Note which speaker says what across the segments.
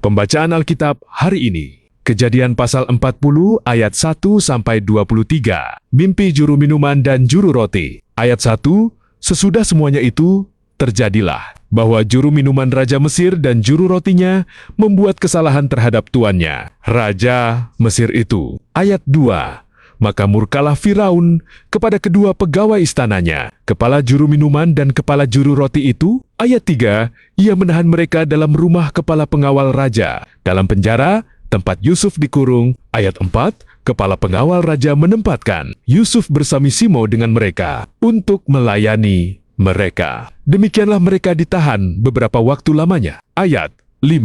Speaker 1: Pembacaan Alkitab hari ini. Kejadian pasal 40 ayat 1-23. Mimpi juru minuman dan juru roti. Ayat 1, sesudah semuanya itu, terjadilah bahwa juru minuman Raja Mesir dan juru rotinya membuat kesalahan terhadap tuannya, Raja Mesir itu. Ayat 2, maka murkalah Firaun kepada kedua pegawai istananya, kepala juru minuman dan kepala juru roti itu. Ayat 3, ia menahan mereka dalam rumah kepala pengawal raja, dalam penjara tempat Yusuf dikurung. Ayat 4, kepala pengawal raja menempatkan Yusuf bersami-simo dengan mereka untuk melayani mereka. Demikianlah mereka ditahan beberapa waktu lamanya. Ayat 5.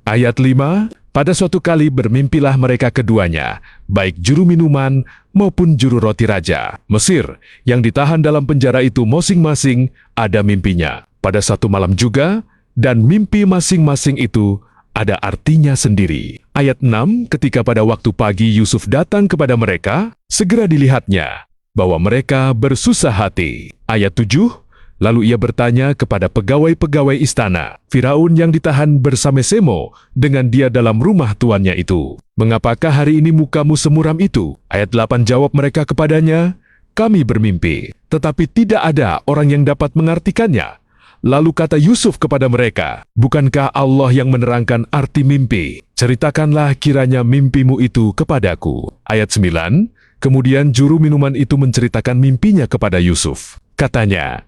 Speaker 1: Ayat 5, pada suatu kali bermimpilah mereka keduanya, baik juru minuman maupun juru roti Raja Mesir, yang ditahan dalam penjara itu masing-masing ada mimpinya pada satu malam juga, dan mimpi masing-masing itu ada artinya sendiri. Ayat 6, ketika pada waktu pagi Yusuf datang kepada mereka, segera dilihatnya bahwa mereka bersusah hati. Ayat 7, lalu ia bertanya kepada pegawai-pegawai istana, Firaun yang ditahan bersama-sama dengan dia dalam rumah tuannya itu, mengapakah hari ini mukamu semuram itu? Ayat 8, jawab mereka kepadanya, kami bermimpi, tetapi tidak ada orang yang dapat mengartikannya. Lalu kata Yusuf kepada mereka, bukankah Allah yang menerangkan arti mimpi? Ceritakanlah kiranya mimpimu itu kepadaku. Ayat 9, kemudian juru minuman itu menceritakan mimpinya kepada Yusuf. Katanya,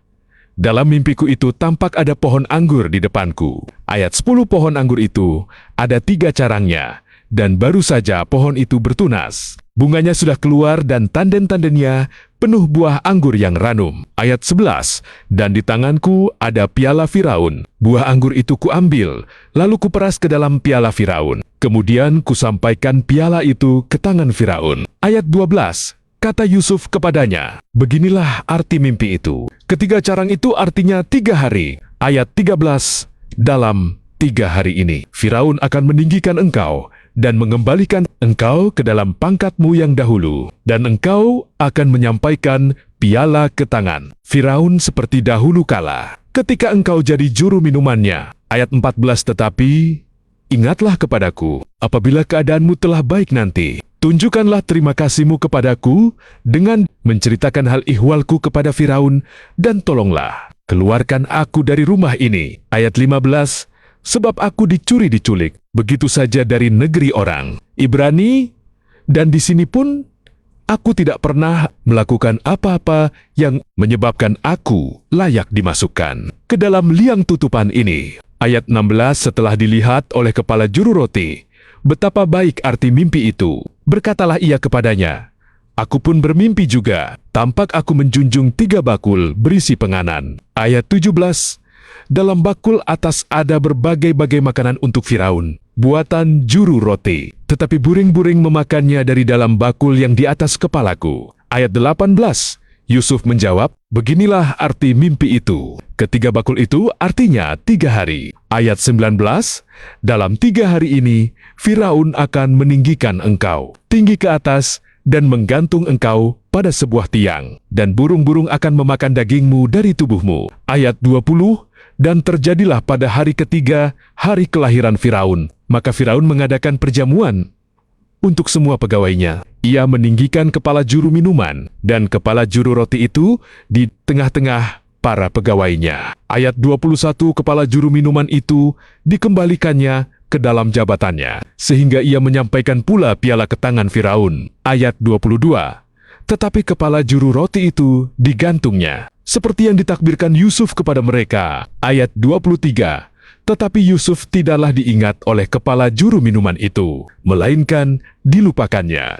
Speaker 1: dalam mimpiku itu tampak ada pohon anggur di depanku. Ayat 10, pohon anggur itu ada 3 carangnya, dan baru saja pohon itu bertunas. Bunganya sudah keluar dan tanden-tandennya penuh buah anggur yang ranum. Ayat 11, dan di tanganku ada piala Firaun. Buah anggur itu kuambil, lalu kuperas ke dalam piala Firaun. Kemudian kusampaikan piala itu ke tangan Firaun. Ayat 12, kata Yusuf kepadanya, beginilah arti mimpi itu. Ketiga carang itu artinya 3 hari. Ayat 13, dalam 3 hari ini, Firaun akan meninggikan engkau dan mengembalikan engkau ke dalam pangkatmu yang dahulu, dan engkau akan menyampaikan piala ke tangan Firaun seperti dahulu kala, ketika engkau jadi juru minumannya. Ayat 14, tetapi ingatlah kepadaku, apabila keadaanmu telah baik nanti, tunjukkanlah terima kasihmu kepadaku dengan menceritakan hal ihwalku kepada Firaun, dan tolonglah, keluarkan aku dari rumah ini. Ayat 15, sebab aku diculik begitu saja dari negeri orang Ibrani, dan di sini pun aku tidak pernah melakukan apa-apa yang menyebabkan aku layak dimasukkan ke dalam liang tutupan ini. Ayat 16, setelah dilihat oleh kepala juru roti betapa baik arti mimpi itu, berkatalah ia kepadanya, aku pun bermimpi juga, tampak aku menjunjung 3 bakul berisi penganan. Ayat 17, dalam bakul atas ada berbagai-bagai makanan untuk Firaun, buatan juru roti, tetapi buring-buring memakannya dari dalam bakul yang di atas kepalaku. Ayat 18, Yusuf menjawab, beginilah arti mimpi itu. Ketiga bakul itu artinya 3 hari. Ayat 19, dalam 3 hari ini, Firaun akan meninggikan engkau tinggi ke atas dan menggantung engkau pada sebuah tiang, dan burung-burung akan memakan dagingmu dari tubuhmu. Ayat 20, dan terjadilah pada hari ketiga, hari kelahiran Firaun, maka Firaun mengadakan perjamuan untuk semua pegawainya. Ia meninggikan kepala juru minuman dan kepala juru roti itu di tengah-tengah para pegawainya. Ayat 21, kepala juru minuman itu dikembalikannya ke dalam jabatannya, sehingga ia menyampaikan pula piala ke tangan Firaun. Ayat 22, tetapi kepala juru roti itu digantungnya, seperti yang ditakbirkan Yusuf kepada mereka. Ayat 23, tetapi Yusuf tidaklah diingat oleh kepala juru minuman itu, melainkan dilupakannya.